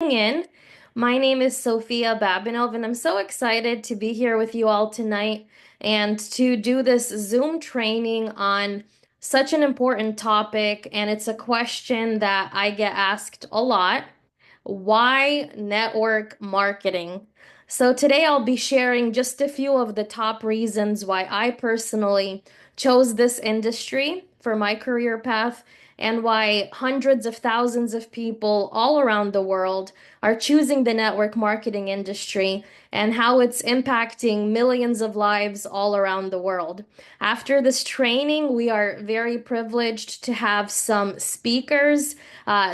In. My name is Sophia Babinov, and I'm so excited to be here with you all tonight and to do this Zoom training on such an important topic. And it's a question that I get asked a lot. Why network marketing? So today I'll be sharing just a few of the top reasons why I personally chose this industry for my career path and why hundreds of thousands of people all around the world are choosing the network marketing industry and how it's impacting millions of lives all around the world. After this training, we are very privileged to have some speakers,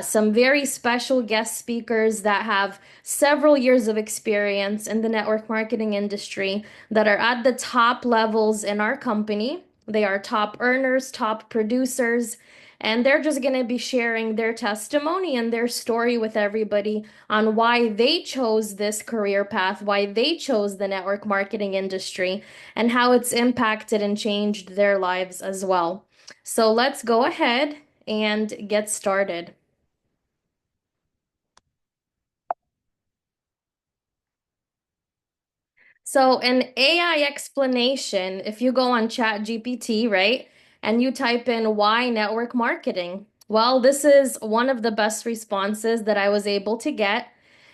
some very special guest speakers that have several years of experience in the network marketing industry that are at the top levels in our company. They are top earners, top producers, and they're just going to be sharing their testimony and their story with everybody on why they chose this career path, why they chose the network marketing industry, and how it's impacted and changed their lives as well. So let's go ahead and get started. So, an AI explanation, if you go on ChatGPT, right, and you type in why network marketing, well, this is one of the best responses that I was able to get.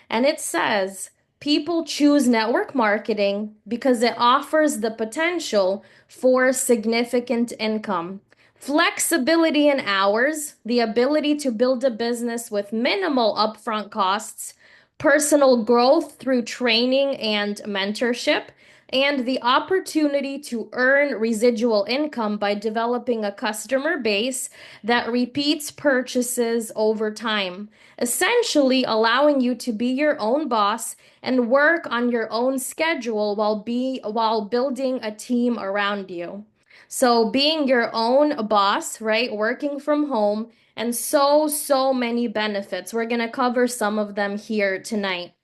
And it says people choose network marketing because it offers the potential for significant income, flexibility in hours, the ability to build a business with minimal upfront costs, personal growth through training and mentorship, and the opportunity to earn residual income by developing a customer base that repeats purchases over time, essentially allowing you to be your own boss and work on your own schedule while building a team around you. So being your own boss, right? Working from home and so many benefits. We're going to cover some of them here tonight.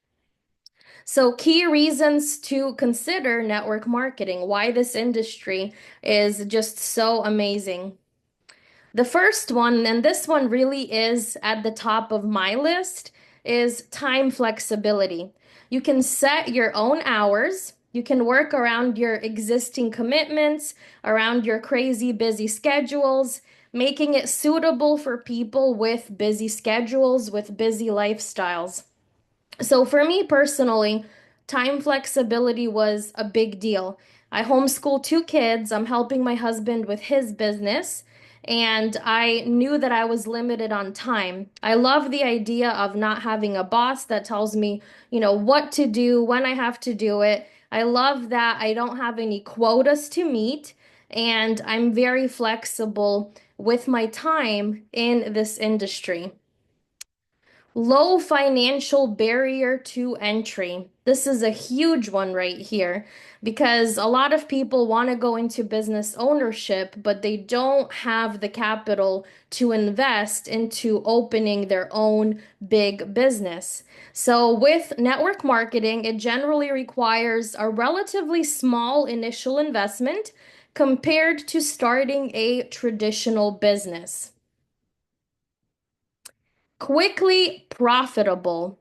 So, key reasons to consider network marketing, why this industry is just so amazing. The first one, and this one really is at the top of my list, is time flexibility. You can set your own hours. You can work around your existing commitments, around your crazy busy schedules, making it suitable for people with busy schedules, with busy lifestyles. So for me personally, time flexibility was a big deal. I homeschool two kids. I'm helping my husband with his business, and I knew that I was limited on time. I love the idea of not having a boss that tells me, what to do, when I have to do it. I love that I don't have any quotas to meet, and I'm very flexible with my time in this industry. Low financial barrier to entry. This is a huge one right here because a lot of people want to go into business ownership, but they don't have the capital to invest into opening their own big business. So, with network marketing, it generally requires a relatively small initial investment compared to starting a traditional business. Quickly profitable.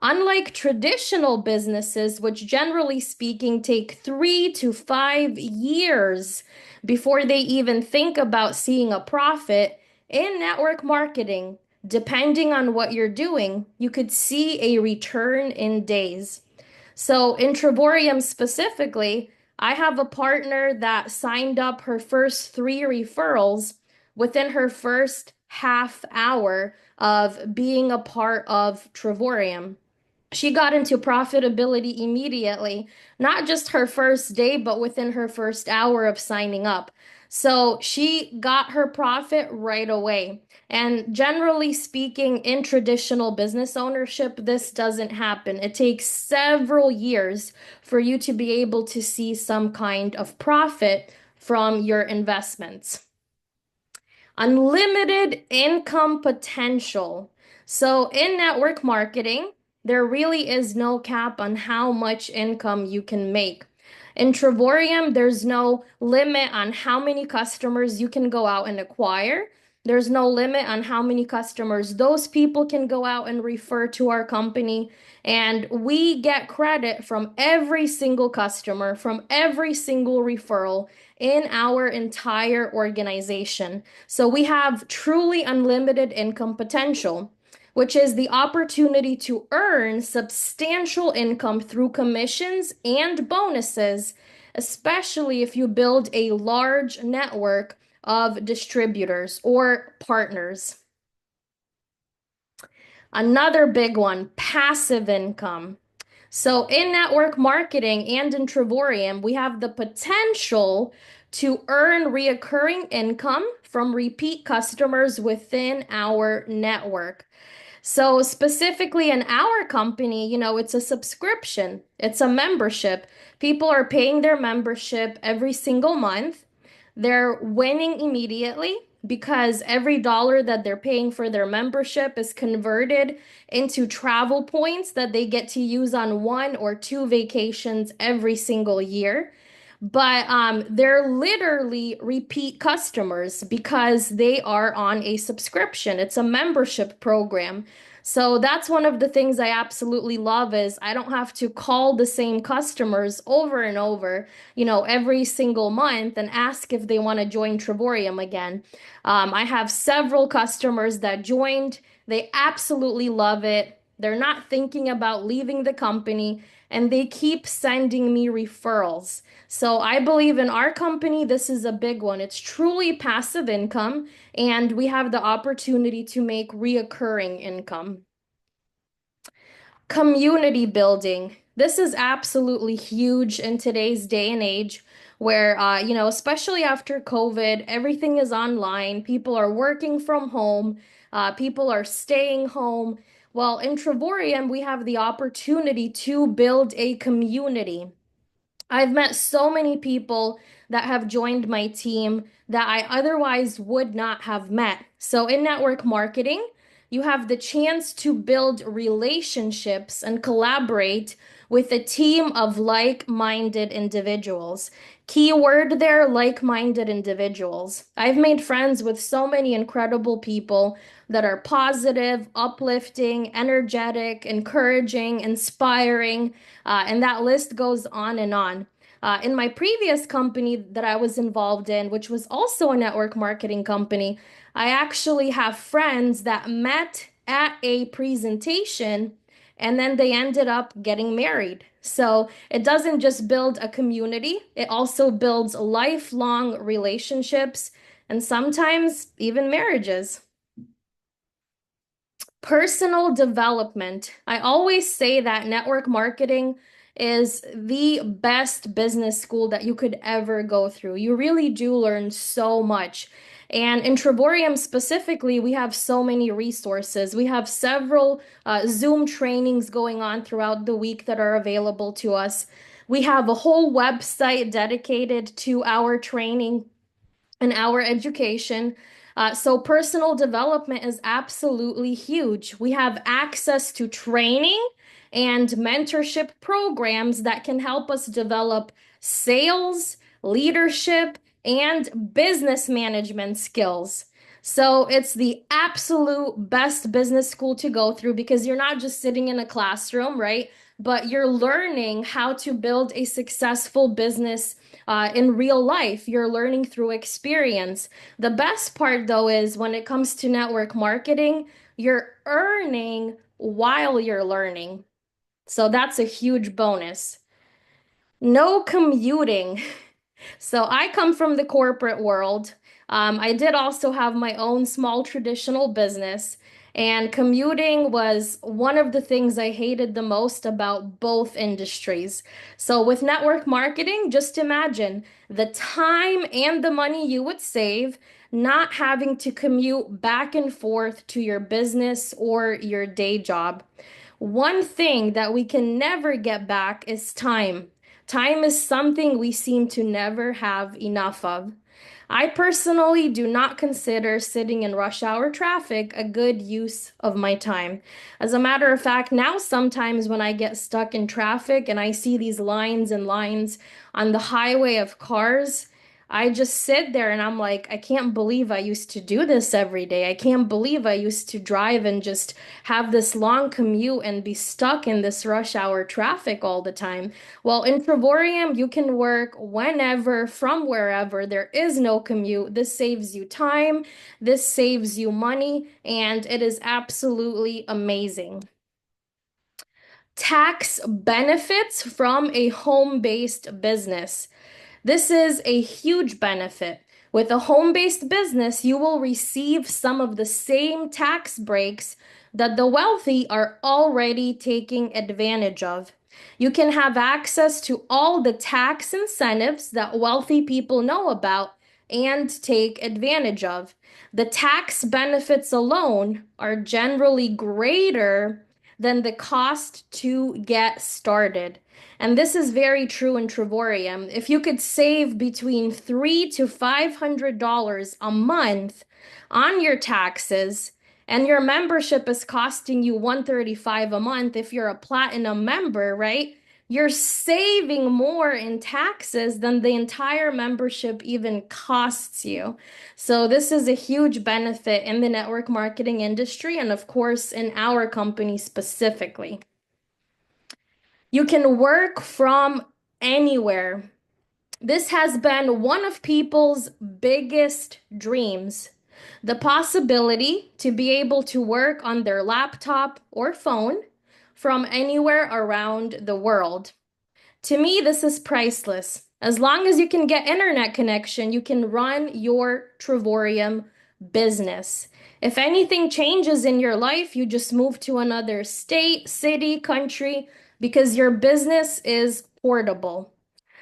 Unlike traditional businesses, which generally speaking take 3 to 5 years before they even think about seeing a profit, in network marketing, depending on what you're doing, you could see a return in days. So in Triborium specifically, I have a partner that signed up her first 3 referrals within her first half hour of being a part of Trivorium. She got into profitability immediately, not just her first day, but within her first hour of signing up. So she got her profit right away. And generally speaking, in traditional business ownership, this doesn't happen. It takes several years for you to be able to see some kind of profit from your investments. Unlimited income potential. So, in network marketing, there really is no cap on how much income you can make. In Trivorium, there's no limit on how many customers you can go out and acquire. There's no limit on how many customers those people can go out and refer to our company. And we get credit from every single customer, from every single referral in our entire organization. So we have truly unlimited income potential, which is the opportunity to earn substantial income through commissions and bonuses, especially if you build a large network of distributors or partners. Another big one, passive income. So in network marketing and in Trivorium, we have the potential to earn reoccurring income from repeat customers within our network. So specifically in our company, it's a subscription, it's a membership. People are paying their membership every single month. They're winning immediately because every dollar that they're paying for their membership is converted into travel points that they get to use on one or two vacations every single year. But they're literally repeat customers because they are on a subscription. It's a membership program. So that's one of the things I absolutely love is I don't have to call the same customers over and over, every single month and ask if they want to join Trivorium again. I have several customers that joined. They absolutely love it. They're not thinking about leaving the company, and they keep sending me referrals. So I believe in our company, this is a big one. It's truly passive income, and we have the opportunity to make reoccurring income. Community building. This is absolutely huge in today's day and age where, especially after COVID, everything is online. People are working from home. People are staying home. Well, in Trivorium, we have the opportunity to build a community. I've met so many people that have joined my team that I otherwise would not have met. So, in network marketing, you have the chance to build relationships and collaborate with a team of like-minded individuals. Keyword there, like-minded individuals. I've made friends with so many incredible people that are positive, uplifting, energetic, encouraging, inspiring, and that list goes on and on. In my previous company that I was involved in, which was also a network marketing company, I actually have friends that met at a presentation and then they ended up getting married. So it doesn't just build a community, it also builds lifelong relationships and sometimes even marriages. Personal development. I always say that network marketing is the best business school that you could ever go through. You really do learn so much. And in Triborium specifically, we have so many resources. We have several Zoom trainings going on throughout the week that are available to us. We have a whole website dedicated to our training and our education. So personal development is absolutely huge. We have access to training and mentorship programs that can help us develop sales, leadership, and business management skills. So it's the absolute best business school to go through because you're not just sitting in a classroom, right? But you're learning how to build a successful business in real life. You're learning through experience. The best part, though, is when it comes to network marketing, you're earning while you're learning. So that's a huge bonus. No commuting. So I come from the corporate world. I did also have my own small traditional business, and commuting was one of the things I hated the most about both industries. So with network marketing, just imagine the time and the money you would save not having to commute back and forth to your business or your day job. One thing that we can never get back is time. Time is something we seem to never have enough of. I personally do not consider sitting in rush hour traffic a good use of my time. As a matter of fact, now sometimes when I get stuck in traffic and I see these lines and lines on the highway of cars, I just sit there and I'm like, I can't believe I used to do this every day. I can't believe I used to drive and just have this long commute and be stuck in this rush hour traffic all the time. Well, in Trevorium, you can work whenever, from wherever. There is no commute. This saves you time, this saves you money, and it is absolutely amazing. Tax benefits from a home-based business. This is a huge benefit. With a home-based business, you will receive some of the same tax breaks that the wealthy are already taking advantage of. You can have access to all the tax incentives that wealthy people know about and take advantage of. The tax benefits alone are generally greater than the cost to get started. And this is very true in Trevorium. If you could save between $300 to $500 a month on your taxes, and your membership is costing you $135 a month if you're a platinum member, right? You're saving more in taxes than the entire membership even costs you. So this is a huge benefit in the network marketing industry and of course in our company specifically. You can work from anywhere. This has been one of people's biggest dreams. The possibility to be able to work on their laptop or phone from anywhere around the world. To me, this is priceless. As long as you can get internet connection, you can run your Trevorium business. If anything changes in your life, you just move to another state, city, country, because your business is portable.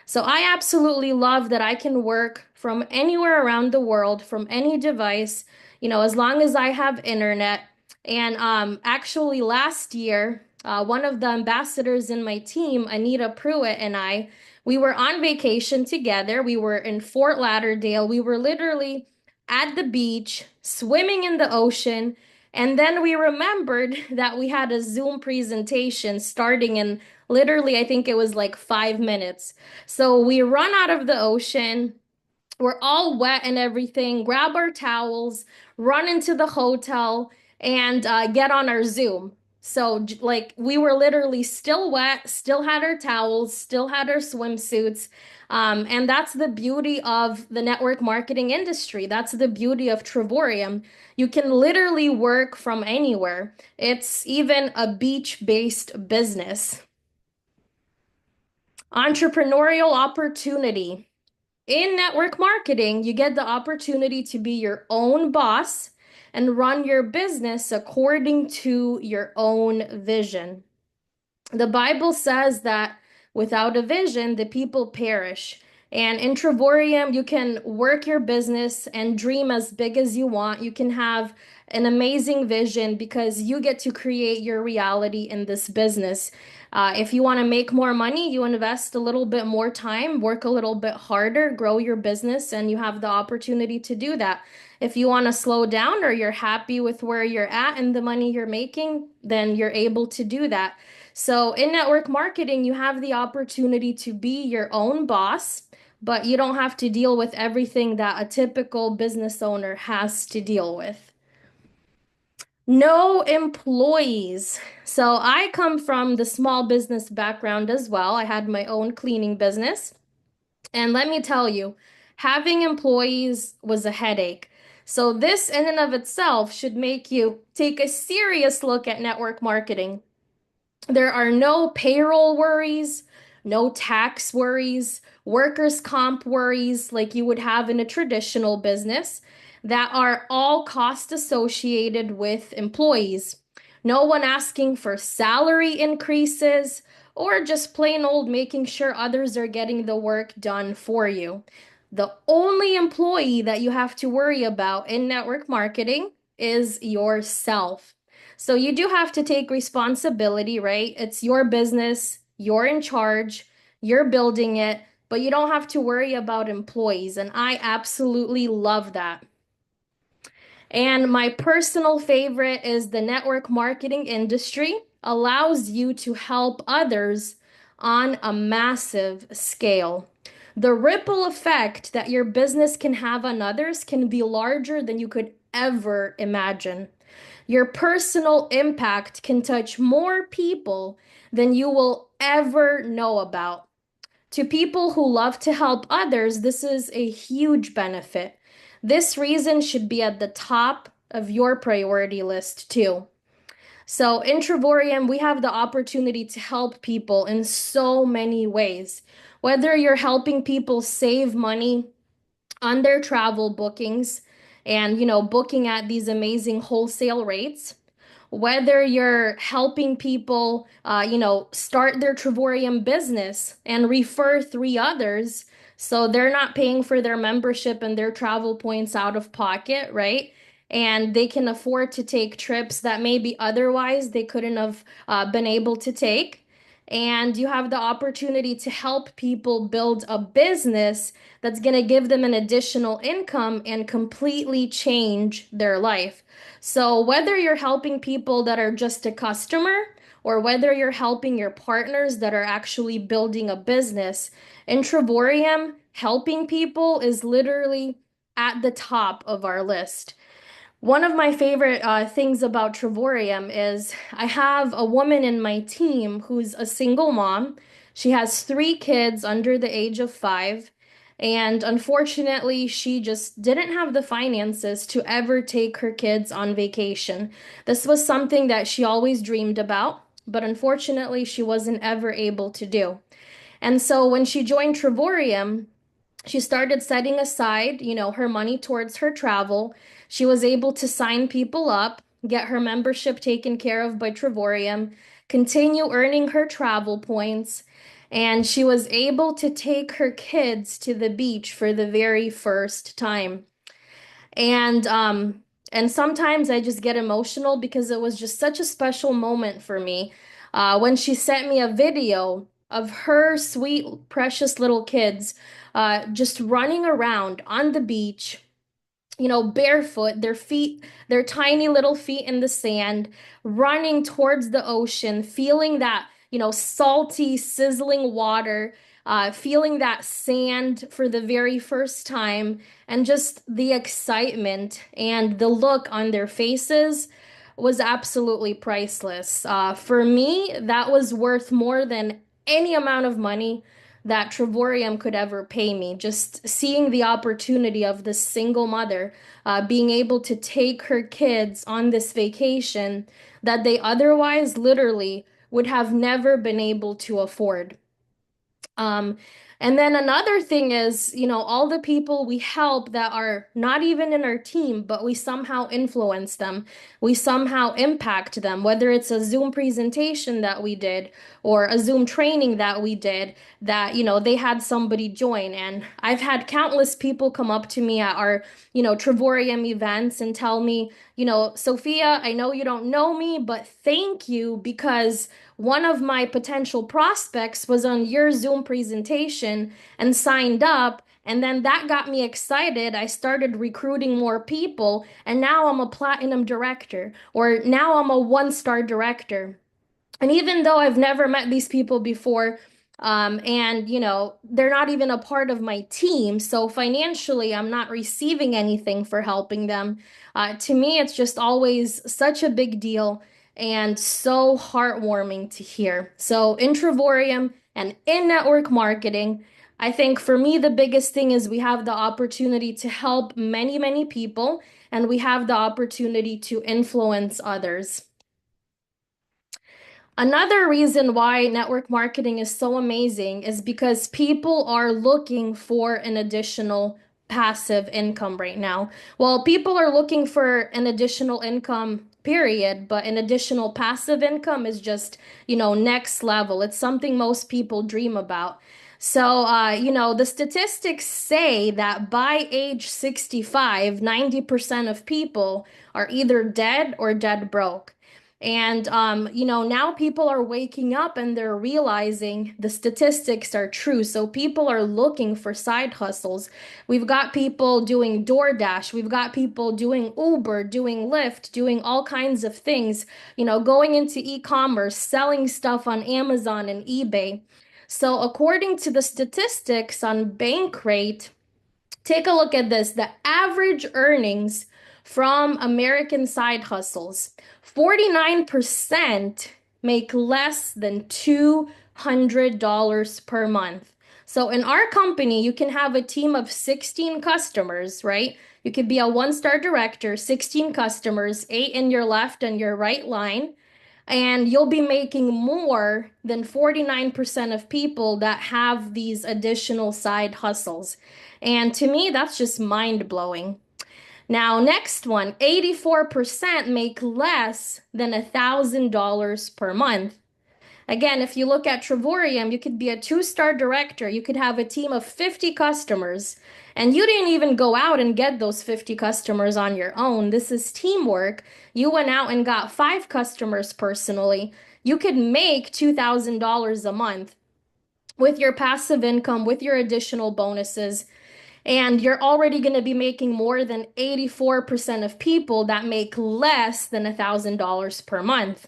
So I absolutely love that I can work from anywhere around the world, from any device, as long as I have internet. And actually, last year, one of the ambassadors in my team, Anita Pruitt, and we were on vacation together. We were in Fort Lauderdale. We were literally at the beach, swimming in the ocean. And then we remembered that we had a Zoom presentation starting in literally, I think it was like 5 minutes. So we run out of the ocean. We're all wet and everything, grab our towels, run into the hotel, and get on our Zoom. So, like, we were literally still wet, still had our towels, still had our swimsuits. And that's the beauty of the network marketing industry. That's the beauty of Trevorium. You can literally work from anywhere. It's even a beach-based business. Entrepreneurial opportunity. In network marketing, you get the opportunity to be your own boss and run your business according to your own vision. The Bible says that without a vision, the people perish. And in Trevorium, you can work your business and dream as big as you want. You can have an amazing vision because you get to create your reality in this business. If you want to make more money, you invest a little bit more time, work a little bit harder, grow your business, and you have the opportunity to do that. If you want to slow down or you're happy with where you're at and the money you're making, then you're able to do that. So in network marketing, you have the opportunity to be your own boss, but you don't have to deal with everything that a typical business owner has to deal with. No employees. So I come from the small business background as well. I had my own cleaning business. And let me tell you, having employees was a headache. So this in and of itself should make you take a serious look at network marketing. There are no payroll worries, no tax worries, workers' comp worries like you would have in a traditional business that are all cost associated with employees. No one asking for salary increases or just plain old making sure others are getting the work done for you. The only employee that you have to worry about in network marketing is yourself. So you do have to take responsibility, right? It's your business, you're in charge, you're building it, but you don't have to worry about employees. And I absolutely love that. And my personal favorite is the network marketing industry allows you to help others on a massive scale. the ripple effect that your business can have on others can be larger than you could ever imagine. Your personal impact can touch more people than you will ever know about. To people who love to help others, this is a huge benefit. This reason should be at the top of your priority list too. So, in Trivorium, we have the opportunity to help people in so many ways. Whether you're helping people save money on their travel bookings and, booking at these amazing wholesale rates, whether you're helping people, start their Trivorium business and refer three others so they're not paying for their membership and their travel points out of pocket, right? And they can afford to take trips that maybe otherwise they couldn't have been able to take. And you have the opportunity to help people build a business that's going to give them an additional income and completely change their life. So, whether you're helping people that are just a customer or whether you're helping your partners that are actually building a business, in Triborium, helping people is literally at the top of our list. One of my favorite things about Trivorium is I have a woman in my team who's a single mom. She has three kids under the age of 5. And unfortunately, she just didn't have the finances to ever take her kids on vacation. This was something that she always dreamed about, but unfortunately, she wasn't ever able to do. And so when she joined Trivorium, she started setting aside, her money towards her travel. She was able to sign people up, get her membership taken care of by Trivorium, continue earning her travel points, and she was able to take her kids to the beach for the very first time. And sometimes I just get emotional because it was just such a special moment for me when she sent me a video of her sweet, precious little kids just running around on the beach, barefoot, their tiny little feet in the sand, running towards the ocean, feeling that, salty, sizzling water, feeling that sand for the very first time, and just the excitement and the look on their faces was absolutely priceless. For me, that was worth more than any amount of money that Trevorium could ever pay me. Just seeing the opportunity of this single mother being able to take her kids on this vacation that they otherwise literally would have never been able to afford. Um, and then another thing is, all the people we help that are not even in our team, but we somehow influence them. We somehow impact them, whether it's a Zoom presentation that we did or a Zoom training that we did that, they had somebody join. And I've had countless people come up to me at our, Trivorium events and tell me, Sophia, I know you don't know me, but thank you because one of my potential prospects was on your Zoom presentation and signed up. And then that got me excited. I started recruiting more people, and now I'm a platinum director, or now I'm a one-star director. And even though I've never met these people before, and they're not even a part of my team, so financially, I'm not receiving anything for helping them. To me, it's just always such a big deal and so heartwarming to hear. So, in Trivorium and in network marketing, I think for me, the biggest thing is we have the opportunity to help many, many people, and we have the opportunity to influence others. Another reason why network marketing is so amazing is because people are looking for an additional passive income right now. Well, people are looking for an additional income, period, but an additional passive income is just, next level. It's something most people dream about. So, the statistics say that by age 65, 90% of people are either dead or dead broke. And now people are waking up and they're realizing the statistics are true. So people are looking for side hustles. We've got people doing DoorDash, we've got people doing Uber, doing Lyft, doing all kinds of things, going into e-commerce, selling stuff on Amazon and eBay. So, according to the statistics on Bankrate, take a look at this. The average earnings from American side hustles, 49% make less than $200 per month. So in our company, you can have a team of 16 customers, right? You could be a one-star director, 16 customers, eight in your left and your right line, and you'll be making more than 49% of people that have these additional side hustles. And to me, that's just mind blowing. Now, next one, 84% make less than $1,000 per month. Again, if you look at Trevorium, you could be a two-star director. You could have a team of 50 customers, and you didn't even go out and get those 50 customers on your own. This is teamwork. You went out and got five customers personally. You could make $2,000 a month with your passive income, with your additional bonuses, and you're already going to be making more than 84% of people that make less than $1,000 per month,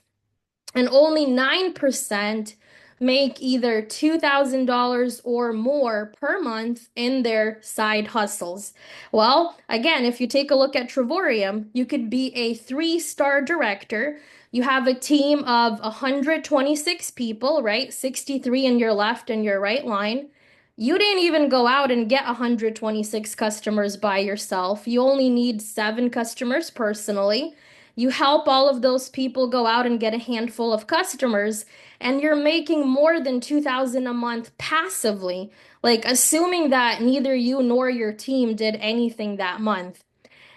and only 9% make either $2,000 or more per month in their side hustles. Well, again, if you take a look at Trevorium, you could be a three-star director. You have a team of 126 people, right? 63 in your left and your right line. You didn't even go out and get 126 customers by yourself. You only need seven customers personally. You help all of those people go out and get a handful of customers, and you're making more than 2,000 a month passively, like assuming that neither you nor your team did anything that month.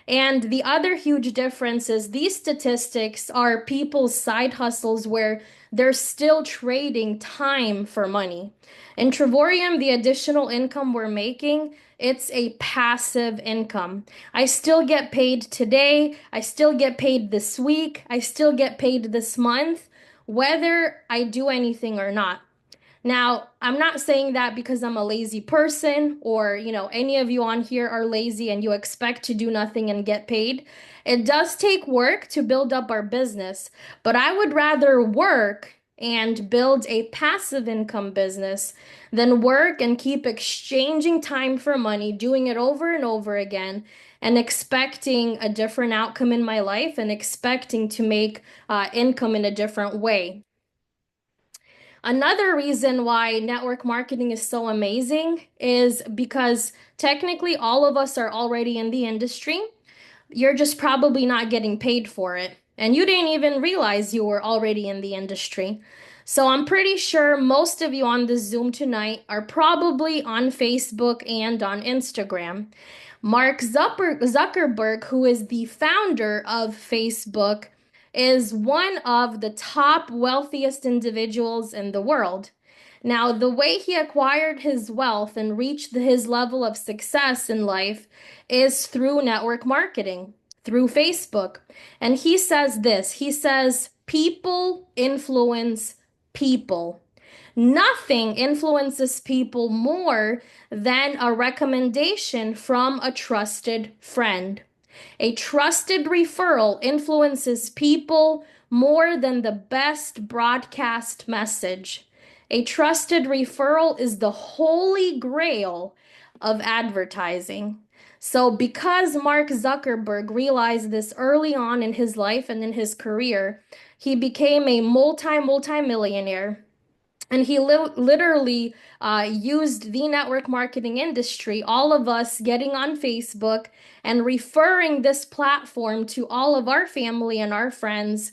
And the other huge difference is these statistics are people's side hustles where they're still trading time for money. In Trevorium, the additional income we're making, it's a passive income. I still get paid today. I still get paid this week. I still get paid this month, whether I do anything or not. Now, I'm not saying that because I'm a lazy person or, any of you on here are lazy and you expect to do nothing and get paid. It does take work to build up our business, but I would rather work and build a passive income business than work and keep exchanging time for money, doing it over and over again, and expecting a different outcome in my life and expecting to make income in a different way. Another reason why network marketing is so amazing is because technically all of us are already in the industry. You're just probably not getting paid for it. And you didn't even realize you were already in the industry. So I'm pretty sure most of you on this Zoom tonight are probably on Facebook and on Instagram. Mark Zuckerberg, who is the founder of Facebook, is one of the top wealthiest individuals in the world. Now, the way he acquired his wealth and reached his level of success in life is through network marketing, through Facebook. And he says this, he says, people influence people. Nothing influences people more than a recommendation from a trusted friend. A trusted referral influences people more than the best broadcast message. A trusted referral is the holy grail of advertising. So, because Mark Zuckerberg realized this early on in his life and in his career, he became a multi-millionaire, and he literally used the network marketing industry, all of us getting on Facebook and referring this platform to all of our family and our friends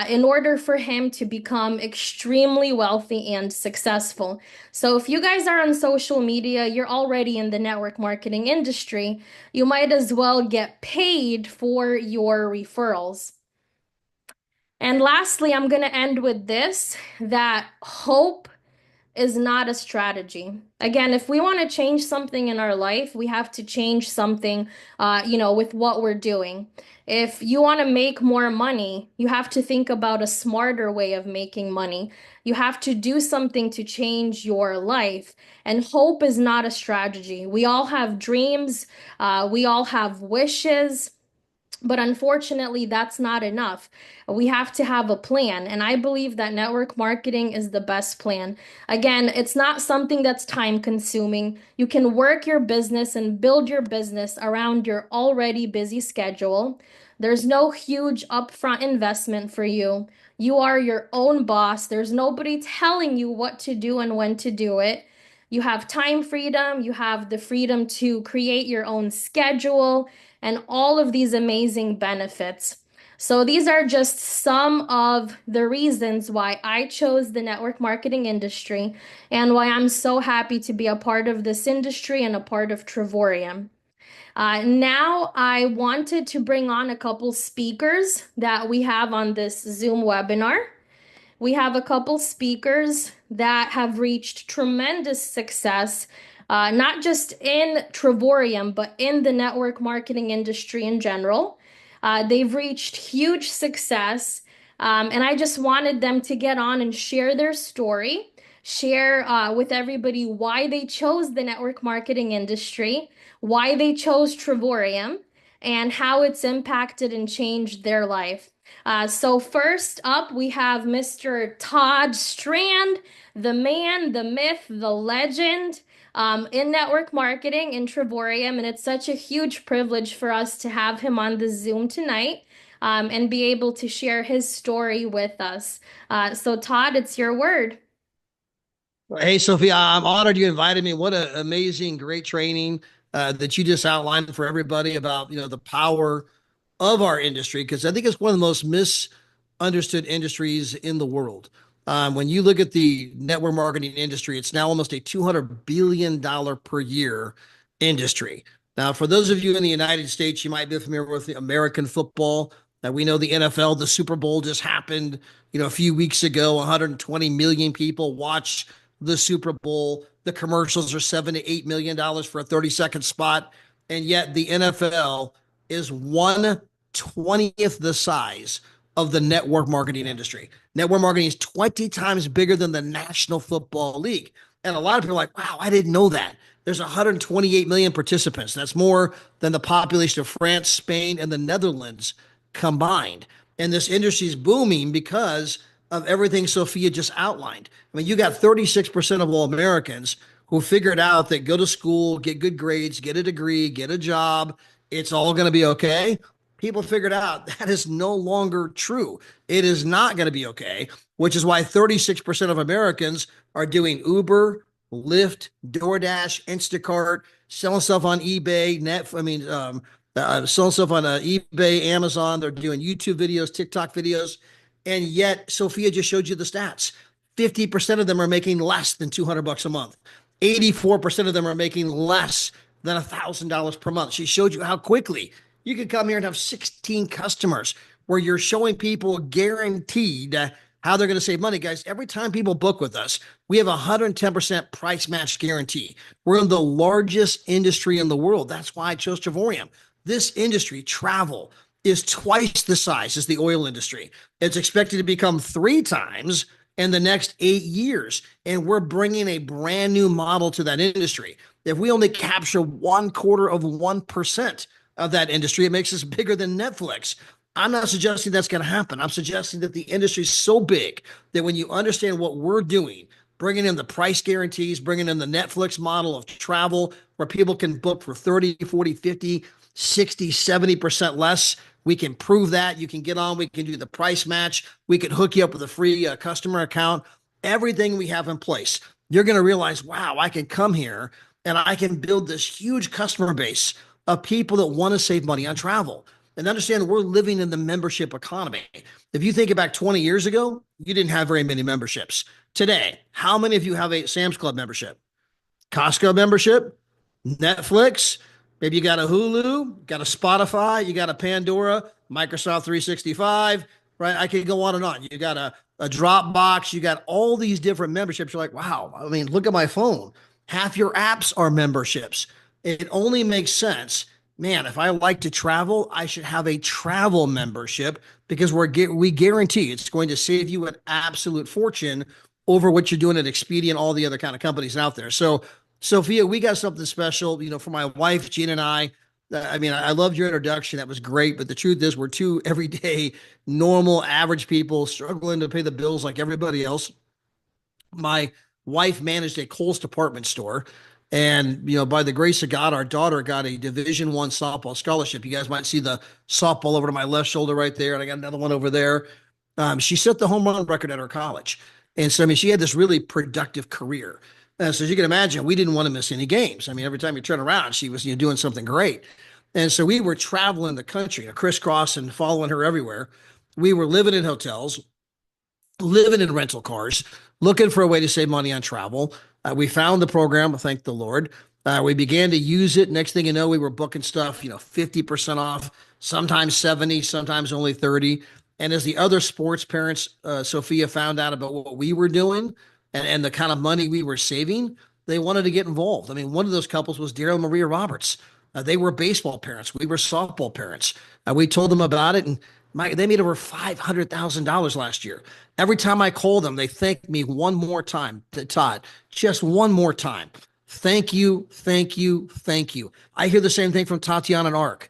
in order for him to become extremely wealthy and successful. So if you guys are on social media, you're already in the network marketing industry, you might as well get paid for your referrals. And lastly, I'm going to end with this, that hope is not a strategy. Again, if we want to change something in our life, we have to change something, with what we're doing. If you want to make more money, you have to think about a smarter way of making money. You have to do something to change your life. And hope is not a strategy. We all have dreams, we all have wishes. But unfortunately, that's not enough. We have to have a plan. And I believe that network marketing is the best plan. Again, it's not something that's time consuming. You can work your business and build your business around your already busy schedule. There's no huge upfront investment for you. You are your own boss. There's nobody telling you what to do and when to do it. You have time freedom. You have the freedom to create your own schedule and all of these amazing benefits. So, these are just some of the reasons why I chose the network marketing industry and why I'm so happy to be a part of this industry and a part of Trevorium. Now, I wanted to bring on a couple speakers that we have on this Zoom webinar. We have a couple speakers that have reached tremendous success, not just in Trevorium, but in the network marketing industry in general. They've reached huge success, and I just wanted them to get on and share their story, share with everybody why they chose the network marketing industry, why they chose Trevorium, and how it's impacted and changed their life. So first up, we have Mr. Todd Strand, the man, the myth, the legend in network marketing in Trevorium, and it's such a huge privilege for us to have him on the Zoom tonight and be able to share his story with us. So Todd, it's your word. Hey, Sophia, I'm honored you invited me. What an amazing, great training that you just outlined for everybody about, the power of our industry, because I think it's one of the most misunderstood industries in the world. When you look at the network marketing industry, it's now almost a $200 billion per year industry. Now, for those of you in the United States, you might be familiar with the American football. Now, we know the NFL, the Super Bowl just happened, a few weeks ago. 120 million people watch the Super Bowl. The commercials are $7 to $8 million for a 30-second spot. And yet the NFL is 1/20th the size of the network marketing industry. Network marketing is 20 times bigger than the National Football League. And a lot of people are like, wow, I didn't know that. There's 128 million participants. That's more than the population of France, Spain, and the Netherlands combined. And this industry is booming because of everything Sophia just outlined. I mean, you got 36% of all Americans who figured out that go to school, get good grades, get a degree, get a job, it's all going to be okay. People figured out that is no longer true. It is not going to be okay, which is why 36% of Americans are doing Uber, Lyft, DoorDash, Instacart, selling stuff on eBay, selling stuff on eBay, Amazon. They're doing YouTube videos, TikTok videos. And yet, Sophia just showed you the stats. 50% of them are making less than $200 a month. 84% of them are making less than $1,000 per month. She showed you how quickly you could come here and have 16 customers where you're showing people guaranteed how they're going to save money. Guys, every time people book with us, we have a 110% price match guarantee. We're in the largest industry in the world. That's why I chose Trevorium. This industry, travel, is twice the size as the oil industry. It's expected to become 3 times in the next 8 years. And we're bringing a brand new model to that industry. If we only capture 1/4 of 1% of that industry, it makes us bigger than Netflix. I'm not suggesting that's going to happen. I'm suggesting that the industry is so big that when you understand what we're doing, bringing in the price guarantees, bringing in the Netflix model of travel where people can book for 30, 40, 50, 60, 70% less. We can prove that. You can get on. We can do the price match. We can hook you up with a free customer account. Everything we have in place. You're going to realize, wow, I can come here and I can build this huge customer base of people that want to save money on travel. And understand we're living in the membership economy. If you think back 20 years ago, you didn't have very many memberships. Today, how many of you have a Sam's Club membership? Costco membership, Netflix, maybe you got a Hulu, got a Spotify, you got a Pandora, Microsoft 365, right? I could go on and on. You got a Dropbox, you got all these different memberships. You're like, wow, I mean, look at my phone. Half your apps are memberships. It only makes sense. Man, if I like to travel, I should have a travel membership because we guarantee it's going to save you an absolute fortune over what you're doing at Expedia and all the other kind of companies out there. So, Sophia, we got something special, for my wife, Gina, and I. I mean, I loved your introduction. That was great. But the truth is, we're two everyday, normal, average people struggling to pay the bills like everybody else. My wife managed a Kohl's department store. And, by the grace of God, our daughter got a Division I softball scholarship. You guys might see the softball over to my left shoulder right there. And I got another one over there. She set the home run record at her college. And so, I mean, she had this really productive career. So as you can imagine, we didn't want to miss any games. I mean, every time you turn around, she was, doing something great. And so we were traveling the country, crisscross and following her everywhere. We were living in hotels, living in rental cars, looking for a way to save money on travel. We found the program, thank the Lord. We began to use it. Next thing you know, we were booking stuff, 50% off, sometimes 70, sometimes only 30. And as the other sports parents, Sophia found out about what we were doing and the kind of money we were saving, they wanted to get involved. I mean, one of those couples was Daryl and Maria Roberts. They were baseball parents. We were softball parents. We told them about it, and they made over $500,000 last year. Every time I call them, they thank me one more time, Todd, just one more time. Thank you, thank you, thank you. I hear the same thing from Tatiana and Ark.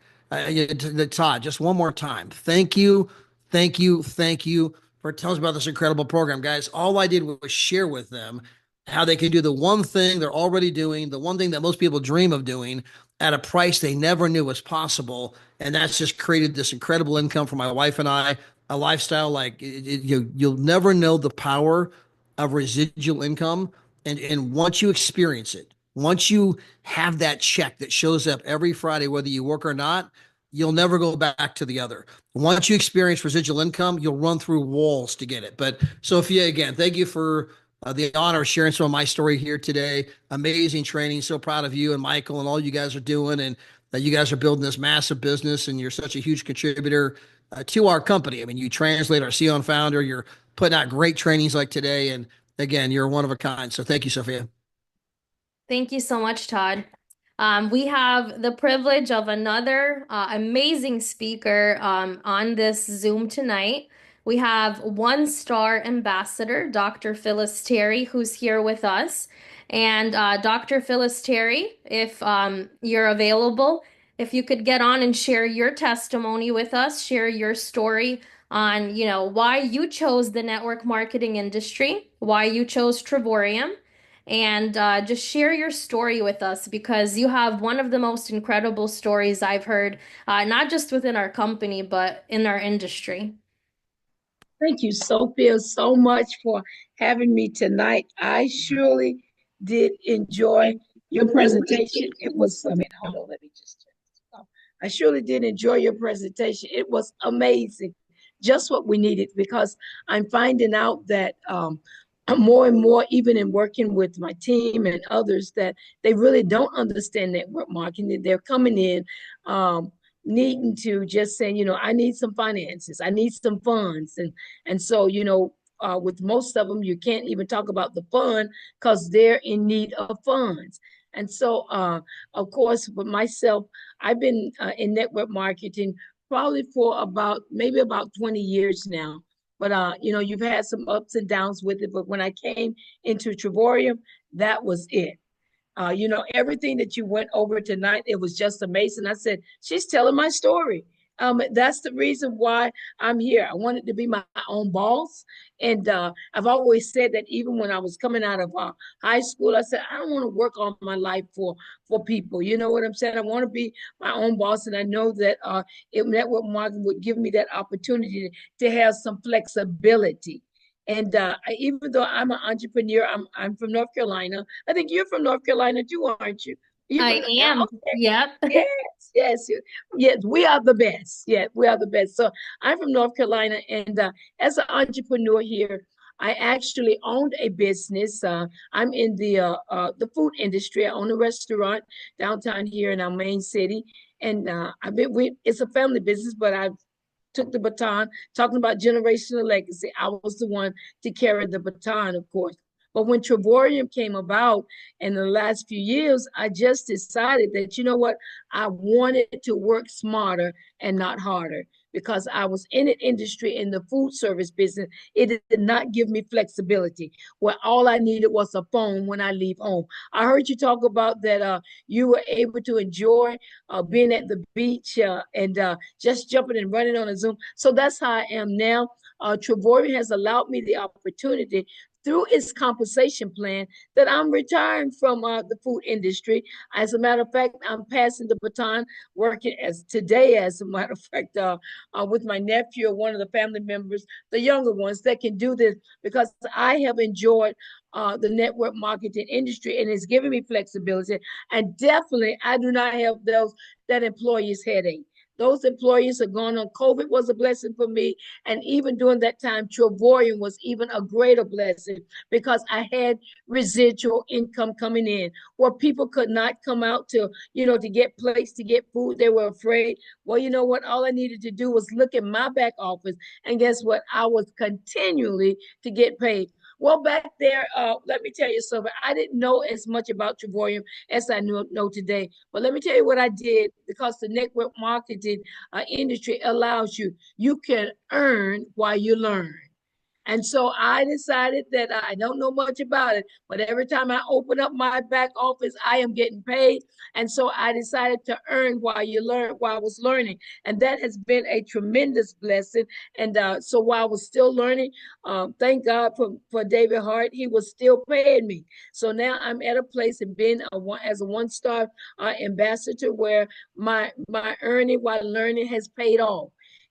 Todd, just one more time. Thank you, thank you, thank you for telling us about this incredible program, guys. All I did was share with them how they can do the one thing they're already doing, the one thing that most people dream of doing at a price they never knew was possible. And that's just created this incredible income for my wife and I, a lifestyle like you'll never know the power of residual income. And once you experience it, once you have that check that shows up every Friday, whether you work or not, you'll never go back to the other. Once you experience residual income, you'll run through walls to get it. But Sophia, again, thank you for the honor of sharing some of my story here today. Amazing training. So proud of you and Michael and all you guys are doing, and that you guys are building this massive business, and you're such a huge contributor to our company. I mean, you translate our CEO and founder. You're putting out great trainings like today, and again, you're one of a kind. So thank you, Sophia. Thank you so much, Todd. We have the privilege of another amazing speaker on this Zoom tonight. We have one-star ambassador, Dr. Phyllis Terry, who's here with us. And Dr. Phyllis Terry, if you're available, if you could get on and share your testimony with us, share your story on, why you chose the network marketing industry, why you chose Trevorium, and just share your story with us because you have one of the most incredible stories I've heard, not just within our company, but in our industry. Thank you, Sophia, so much for having me tonight. I surely did enjoy your presentation. It was, hold on, let me just check this out. I surely did enjoy your presentation. It was amazing, just what we needed, because I'm finding out that more and more, even in working with my team and others, that they really don't understand network marketing. They're coming in needing to just saying, I need some finances, I need some funds, and so with most of them, you can't even talk about the fund because they're in need of funds. And so, of course, for myself, I've been in network marketing probably for maybe about 20 years now. But you've had some ups and downs with it. But when I came into Trevorium, that was it. Everything that you went over tonight, it was just amazing. I said, she's telling my story. That's the reason why I'm here. I wanted to be my own boss. And I've always said that even when I was coming out of high school, I said, I don't want to work all my life for people. You know what I'm saying? I want to be my own boss. And I know that network marketing would give me that opportunity to have some flexibility. And even though I'm an entrepreneur, I'm from North Carolina. I think you're from North Carolina too, aren't you? You I from yeah, am. okay. Yep. Yes, yes, yes. We are the best. Yeah, we are the best. So I'm from North Carolina, and as an entrepreneur here, I actually owned a business. I'm in the food industry. I own a restaurant downtown here in our main city, and it's a family business, but I've took the baton, talking about generational legacy. I was the one to carry the baton, of course. But when Trevorium came about in the last few years, I just decided that, you know what, I wanted to work smarter and not harder. because I was in an industry in the food service business. It did not give me flexibility where all I needed was a phone when I leave home. I heard you talk about that you were able to enjoy being at the beach and just jumping and running on a Zoom. So that's how I am now. Trevorian has allowed me the opportunity through its compensation plan that I'm retiring from the food industry. As a matter of fact, I'm passing the baton, working as today, as a matter of fact, with my nephew or one of the family members, the younger ones that can do this because I have enjoyed the network marketing industry and it's given me flexibility. And definitely, I do not have that employee's headache. Those employees are gone on. COVID was a blessing for me. And even during that time, Trevorian was even a greater blessing because I had residual income coming in where people could not come out to get plates, to get food. They were afraid. Well, you know what? All I needed to do was look at my back office. And guess what? I was continually to get paid. Well, back there, let me tell you something. I didn't know as much about Trevorium as I know today. But let me tell you what I did because the network marketing industry allows you. You can earn while you learn. And so I decided that I don't know much about it, but every time I open up my back office, I am getting paid. And so I decided to earn while you learn, while I was learning. And that has been a tremendous blessing. And so while I was still learning, thank God for David Hart, he was still paying me. So now I'm at a place and being as a one-star ambassador where my earning while learning has paid off.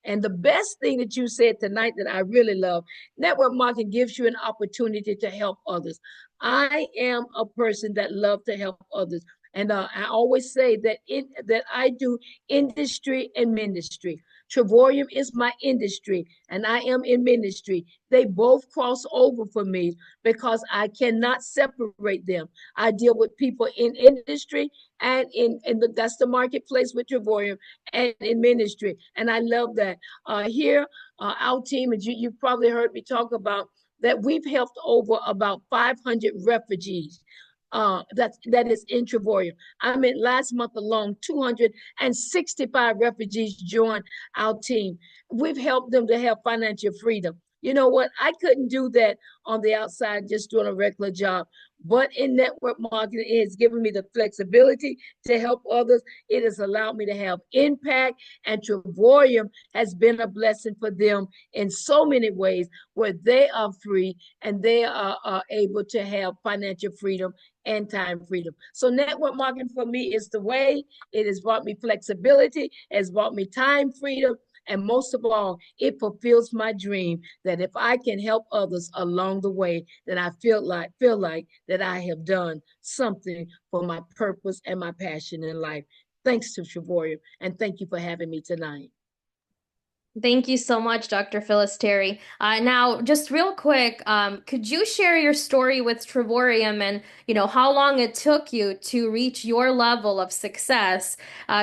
And the best thing that you said tonight that I really love, network marketing gives you an opportunity to help others. I am a person that loves to help others. And I always say that I do industry and ministry. Trevorium is my industry, and I am in ministry. They both cross over for me because I cannot separate them. I deal with people in industry and that's the marketplace with Trevorium and in ministry. And I love that. Here, our team, and you've probably heard me talk about that we've helped over about 500 refugees. That is in Trevorium. I mean, last month alone, 265 refugees joined our team. We've helped them to have financial freedom. You know what? I couldn't do that on the outside just doing a regular job. But in network marketing, it has given me the flexibility to help others. It has allowed me to have impact, and Trevorium has been a blessing for them in so many ways where they are free and they are able to have financial freedom and time freedom. So network marketing for me is the way. It has brought me flexibility, has brought me time freedom, and most of all, it fulfills my dream that if I can help others along the way, then I feel like that I have done something for my purpose and my passion in life. Thanks to Trevorium, and thank you for having me tonight. Thank you so much, Dr. Phyllis Terry. Now, just real quick, could you share your story with Trevorium and, how long it took you to reach your level of success?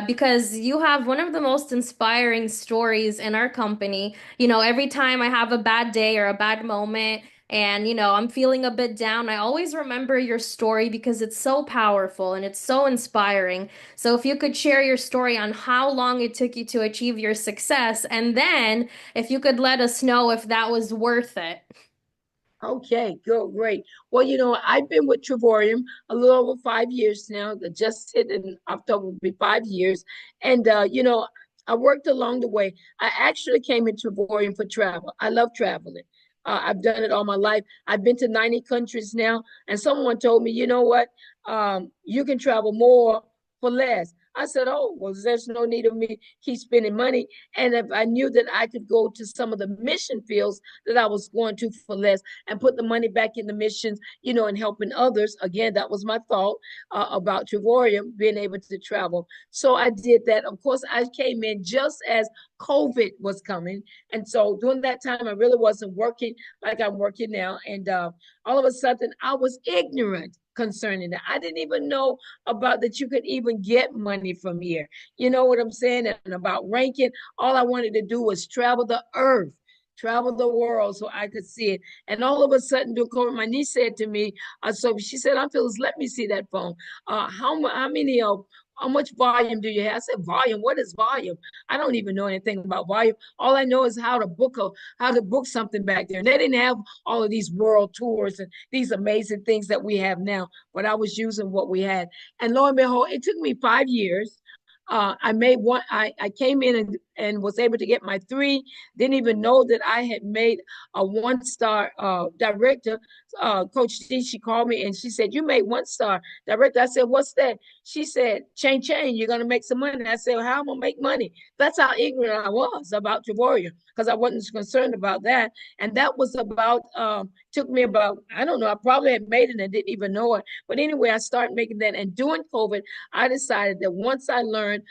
Because you have one of the most inspiring stories in our company. Every time I have a bad day or a bad moment, and, I'm feeling a bit down, I always remember your story because it's so powerful and it's so inspiring. So if you could share your story on how long it took you to achieve your success, and then if you could let us know if that was worth it. Okay, good, great. Well, I've been with Trevorium a little over 5 years now. That just hit in October will be 5 years. And I worked along the way. I actually came into Trevorium for travel. I love traveling. I've done it all my life. I've been to 90 countries now. And someone told me, you know what? You can travel more for less. I said, oh, well, there's no need of me keep spending money. And if I knew that I could go to some of the mission fields that I was going to for less and put the money back in the missions, and helping others. Again, that was my thought about Trevorium, being able to travel. So I did that. Of course, I came in just as COVID was coming. And so during that time, I really wasn't working like I'm working now. And all of a sudden, I was ignorant concerning that. I didn't even know about that you could even get money from here. You know what I'm saying? And about ranking, all I wanted to do was travel the earth, travel the world so I could see it. And all of a sudden, my niece said to me, so she said, "I'm Phyllis, let me see that phone. How many how much volume do you have? I said, volume, what is volume? I don't even know anything about volume. All I know is how to book something back there. And they didn't have all of these world tours and these amazing things that we have now, but I was using what we had. And lo and behold, it took me 5 years. I made one, I came in and was able to get my three. Didn't even know that I had made a one-star director. Coach D, she called me and she said, "You made one-star director." I said, "What's that?" She said, "Chain, you're gonna make some money." I said, well, "How am I gonna make money?" That's how ignorant I was about Travoria, because I wasn't concerned about that. And that was about took me about, I don't know, I probably had made it and didn't even know it. But anyway, I started making that. And during COVID, I decided that once I learned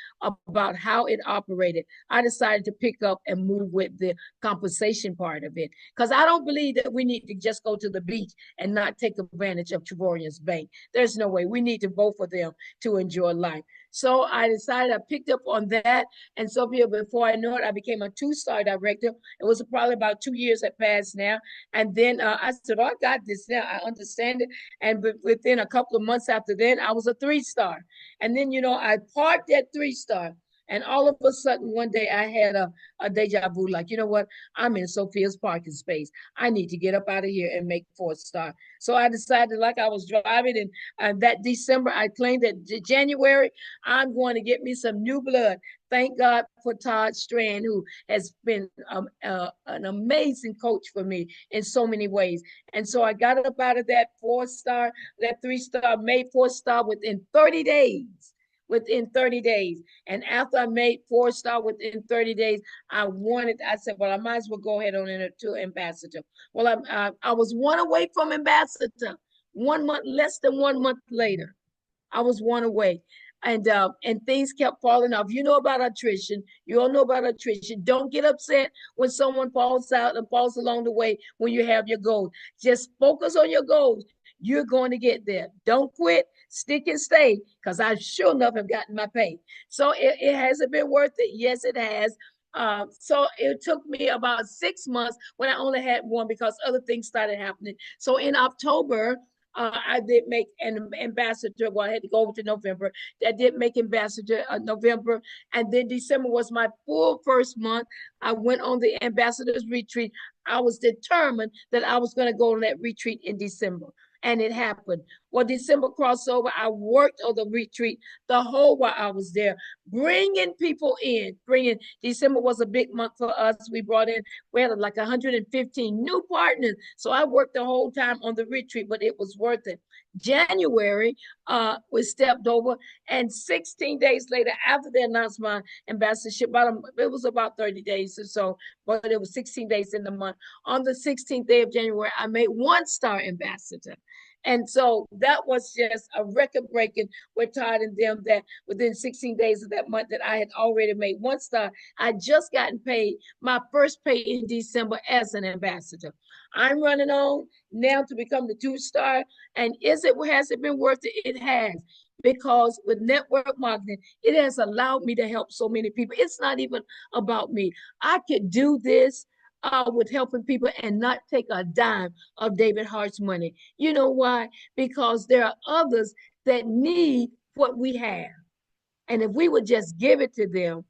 about how it operated, I decided to pick up and move with the compensation part of it. Because I don't believe that we need to just go to the beach and not take advantage of Travorian's Bank. There's no way. We need to both of them to enjoy life. So I decided, I picked up on that. And Sophia, before I know it, I became a two-star director. It was probably about 2 years that passed now. And then I said, "Oh, I got this now. I understand it." And within a couple of months after that, I was a three-star. And then, I parked at three-star. And all of a sudden, one day I had a deja vu, like, you know what? I'm in Sophia's parking space. I need to get up out of here and make four-star. So I decided, like I was driving, and that December, I claimed that January, I'm going to get me some new blood. Thank God for Todd Strand, who has been an amazing coach for me in so many ways. And so I got up out of that four-star, that three-star, made four-star within 30 days. Within 30 days. And after I made four-star within 30 days, I said, well, I might as well go ahead on to ambassador. Well, I was one away from ambassador. 1 month, less than 1 month later. I was one away. And things kept falling off. You know about attrition. You all know about attrition. Don't get upset when someone falls out and falls along the way when you have your goals. Just focus on your goals. You're going to get there. Don't quit. Stick and stay, because I sure enough have gotten my pay. So it hasn't been worth it. Yes, it has. So it took me about 6 months when I only had one, because other things started happening. So in October, I did make an ambassador. Well, I had to go over to November. I did make ambassador November. And then December was my full first month. I went on the ambassador's retreat. I was determined that I was going to go on that retreat in December. And it happened. Well, December crossover, I worked on the retreat the whole while I was there, bringing people in. December was a big month for us. We had like 115 new partners. So I worked the whole time on the retreat, but it was worth it. January, we stepped over, and 16 days later, after they announced my ambassadorship, it was about 30 days or so, but it was 16 days in the month. On the 16th day of January, I made one-star ambassador. And so that was just a record breaking with Todd and them, that within 16 days of that month that I had already made one-star. I just gotten paid my first pay in December as an ambassador. I'm running on now to become the two-star. And has it been worth it? It has. Because with network marketing, it has allowed me to help so many people. It's not even about me. I could do this with helping people and not take a dime of David Hart's money. You know why? Because there are others that need what we have. And if we would just give it to them,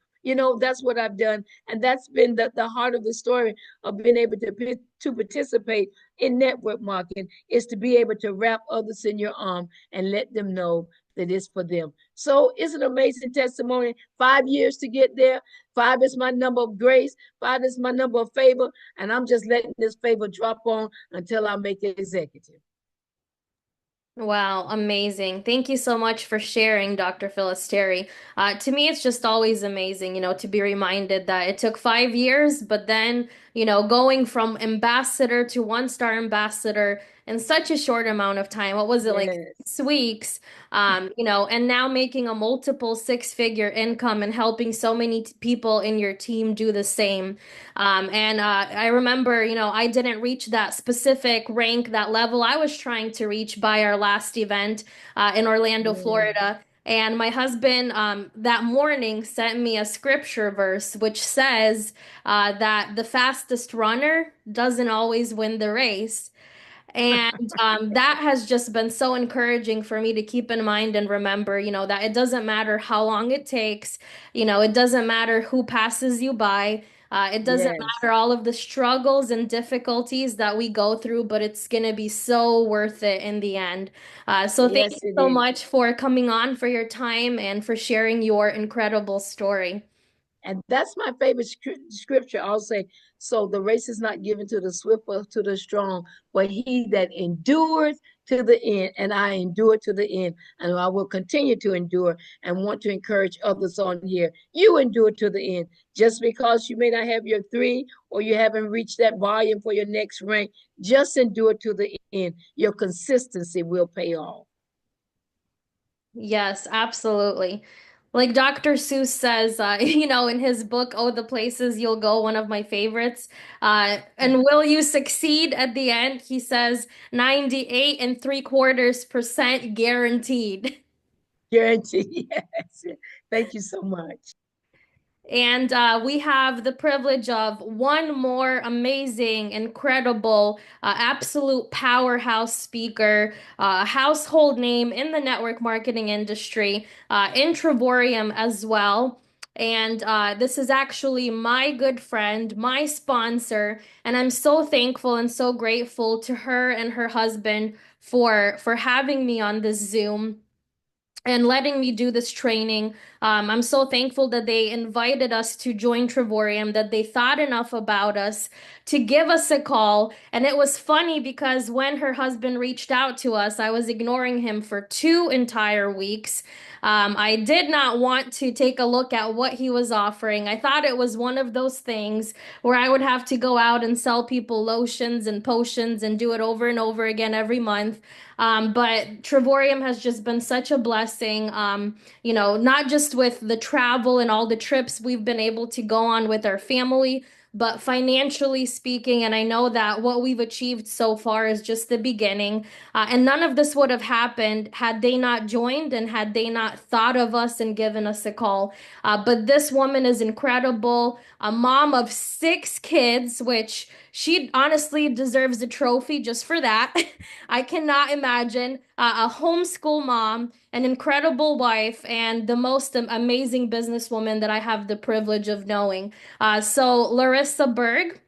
that's what I've done. And that's been the heart of the story of being able to participate in network marketing, is to be able to wrap others in your arm and let them know that it's for them. So it's an amazing testimony. 5 years to get there. 5 is my number of grace. 5 is my number of favor. And I'm just letting this favor drop on until I make it executive. Wow, amazing. Thank you so much for sharing, Dr. Philisteri. To me, it's just always amazing, to be reminded that it took 5 years, but then, going from ambassador to one-star ambassador in such a short amount of time. What was it, like Yes. 6 weeks? And now making a multiple six-figure income and helping so many people in your team do the same. And I remember, I didn't reach that specific rank, that level I was trying to reach by our last event in Orlando, Yeah. Florida. And my husband that morning sent me a scripture verse which says that the fastest runner doesn't always win the race. And that has just been so encouraging for me to keep in mind and remember, that it doesn't matter how long it takes, it doesn't matter who passes you by. It doesn't Yes. matter all of the struggles and difficulties that we go through, but it's going to be so worth it in the end. So thank you Yes, it so is. much for coming on, for your time, and for sharing your incredible story. And that's my favorite scripture. I'll say, so the race is not given to the swift or to the strong, but he that endures to the end. And I endure to the end. And I will continue to endure and want to encourage others on here. You endure to the end. Just because you may not have your three or you haven't reached that volume for your next rank, just endure to the end. Your consistency will pay off. Yes, absolutely. Like Dr. Seuss says, in his book, Oh, the Places You'll Go, one of my favorites. And will you succeed at the end? He says 98 and 3/4% guaranteed. Guarantee. Yes. Thank you so much. And we have the privilege of one more amazing, incredible, absolute powerhouse speaker, a household name in the network marketing industry, in Trivorium as well. And this is actually my good friend, my sponsor, and I'm so thankful and so grateful to her and her husband for having me on this Zoom and letting me do this training. I'm so thankful that they invited us to join Trivorium, that they thought enough about us to give us a call. And it was funny because when her husband reached out to us, I was ignoring him for 2 entire weeks. I did not want to take a look at what he was offering. I thought it was one of those things where I would have to go out and sell people lotions and potions and do it over and over again every month. But Trivorium has just been such a blessing, not just with the travel and all the trips we've been able to go on with our family, but financially speaking. And I know that what we've achieved so far is just the beginning. And none of this would have happened had they not joined and had they not thought of us and given us a call. But this woman is incredible, a mom of 6 kids, which she honestly deserves a trophy just for that. I cannot imagine a homeschool mom, an incredible wife, and the most amazing businesswoman that I have the privilege of knowing. So, Larissa Berg,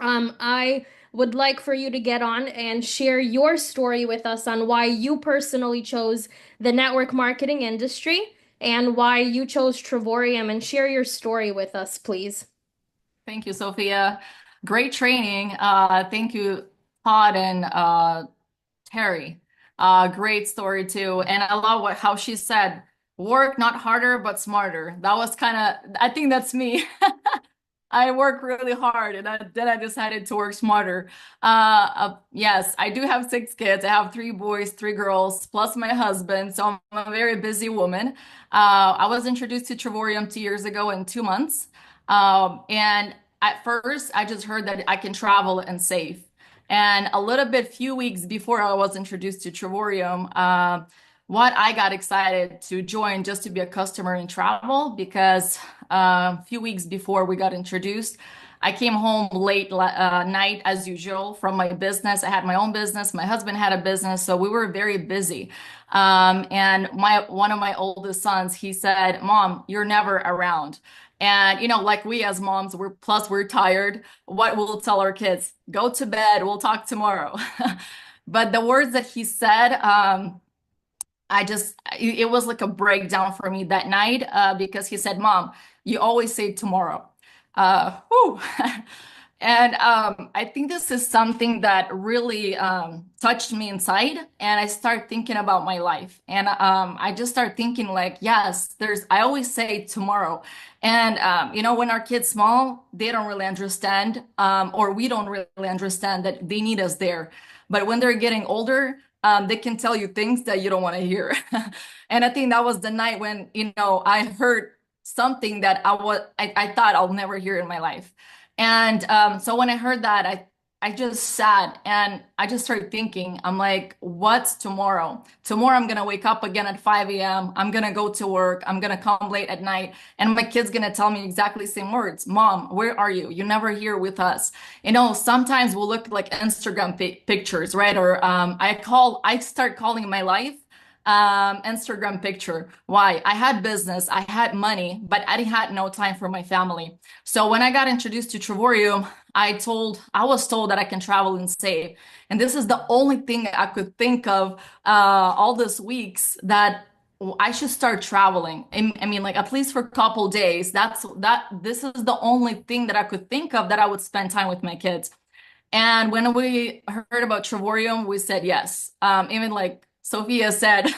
I would like for you to get on and share your story with us on why you personally chose the network marketing industry and why you chose Trivorium, and share your story with us, please. Thank you, Sophia. Great training. Thank you, Todd and Terry. Great story too. And I love how she said, work not harder, but smarter. That was kind of, I think that's me. I work really hard and then I decided to work smarter. Yes, I do have 6 kids. I have 3 boys, 3 girls, plus my husband. So I'm a very busy woman. I was introduced to Trivorium 2 years ago in 2 months. And at first, I just heard that I can travel and save. And a little bit, few weeks before I was introduced to Trivorium, what I got excited to join just to be a customer in travel because a few weeks before we got introduced, I came home late night as usual from my business. I had my own business. My husband had a business, so we were very busy. And my one of my oldest sons, he said, "Mom, you're never around." And like we as moms, we're tired. What we'll tell our kids, go to bed, we'll talk tomorrow. But the words that he said, it was like a breakdown for me that night because he said, Mom, you always say tomorrow. Whew. And I think this is something that really touched me inside. And I start thinking about my life. And I just start thinking like, yes, I always say tomorrow. And, when our kids small, they don't really understand, or we don't really understand that they need us there. But when they're getting older, they can tell you things that you don't want to hear. And I think that was the night when, I heard something that I thought I'll never hear in my life. And so when I heard that, I I just sat and I just started thinking, I'm like, what's tomorrow? Tomorrow I'm gonna wake up again at 5 a.m. I'm gonna go to work. I'm gonna come late at night, and my kid's gonna tell me exactly the same words. Mom, where are you? You're never here with us. Sometimes we'll look like Instagram pictures, right? Or I start calling my life Instagram picture. Why? I had business, I had money, but I had no time for my family. So when I got introduced to Trevorium, I was told that I can travel and save. And this is the only thing I could think of all these weeks that I should start traveling. I mean, like at least for a couple days. This is the only thing that I could think of that I would spend time with my kids. And when we heard about Trevorium, we said yes. Even like Sophia said,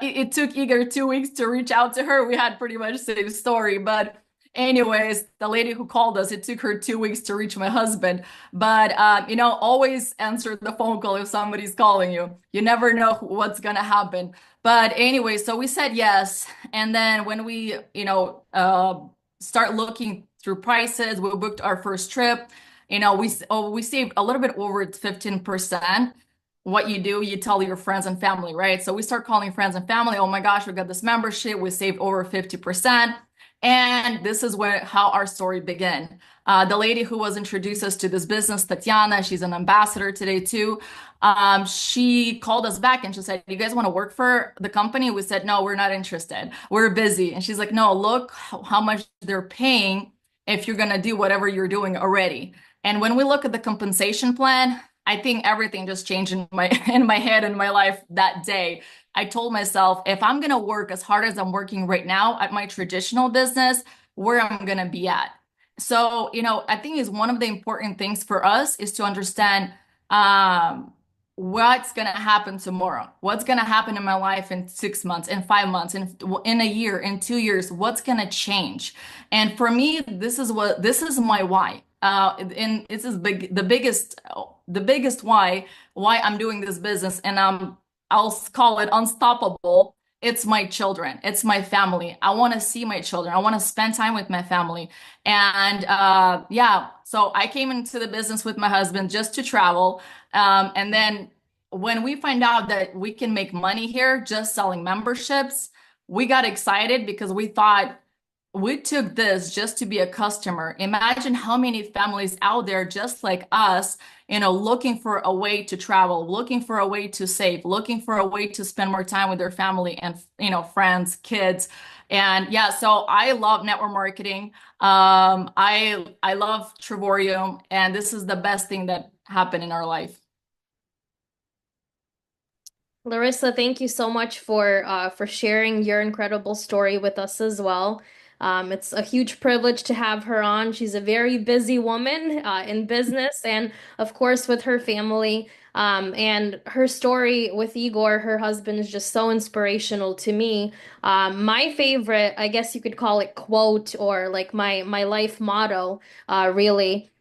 it took Igor 2 weeks to reach out to her. We had pretty much the same story. But anyways, the lady who called us, it took her 2 weeks to reach my husband. But, always answer the phone call if somebody's calling you. You never know what's going to happen. But anyway, so we said yes. And then when we, start looking through prices, we booked our first trip. We saved a little bit over 15%. What you do, you tell your friends and family, right? So we start calling friends and family. Oh my gosh, we got this membership. We saved over 50%. And this is how our story began. The lady who was introduced us to this business, Tatiana, she's an ambassador today too. She called us back and she said, "You guys want to work for the company?" We said, "No, we're not interested. We're busy." And she's like, "No, look how much they're paying if you're going to do whatever you're doing already." And when we look at the compensation plan, I think everything just changed in my in my head and my life that day. I told myself, if I'm gonna work as hard as I'm working right now at my traditional business, where I'm gonna be at. So, I think is one of the important things for us is to understand what's gonna happen tomorrow, what's gonna happen in my life in 6 months, in 5 months, in a year, in 2 years, what's gonna change. And for me, this is my why. And this is the biggest why I'm doing this business, and I'll call it unstoppable. It's my children, it's my family. I want to see my children. I want to spend time with my family. And yeah, so I came into the business with my husband just to travel. And then when we find out that we can make money here just selling memberships, we got excited because we thought we took this just to be a customer. Imagine how many families out there just like us, looking for a way to travel, looking for a way to save, looking for a way to spend more time with their family and, friends, kids. And yeah, so I love network marketing. I love Trevorium, and this is the best thing that happened in our life. Larissa, thank you so much for sharing your incredible story with us as well. It's a huge privilege to have her on. She's a very busy woman in business and, of course, with her family. And her story with Igor, her husband, is just so inspirational to me. My favorite, I guess you could call it quote or like my life motto, really,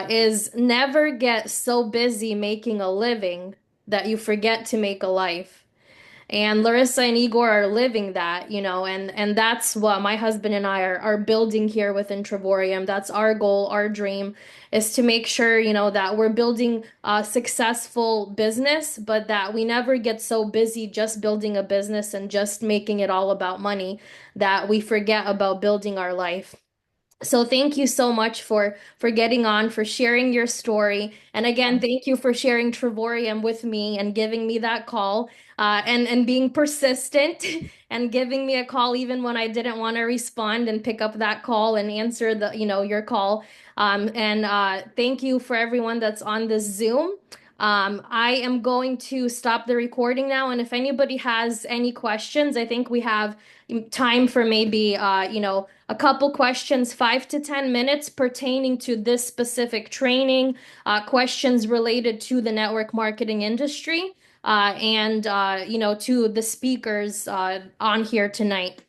is never get so busy making a living that you forget to make a life. And Larissa and Igor are living that, and that's what my husband and I are building here within Trevorium. That's our goal, our dream is to make sure, that we're building a successful business, but that we never get so busy just building a business and just making it all about money that we forget about building our life. So thank you so much for getting on, for sharing your story. And again, thank you for sharing Trevorium with me and giving me that call, and being persistent and giving me a call even when I didn't want to respond and pick up that call and answer your call. And thank you for everyone that's on this Zoom. I am going to stop the recording now, and if anybody has any questions, I think we have time for maybe a couple questions, 5 to 10 minutes pertaining to this specific training, questions related to the network marketing industry, and to the speakers on here tonight.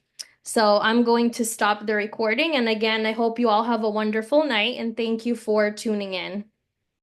So I'm going to stop the recording, and again, I hope you all have a wonderful night, and thank you for tuning in.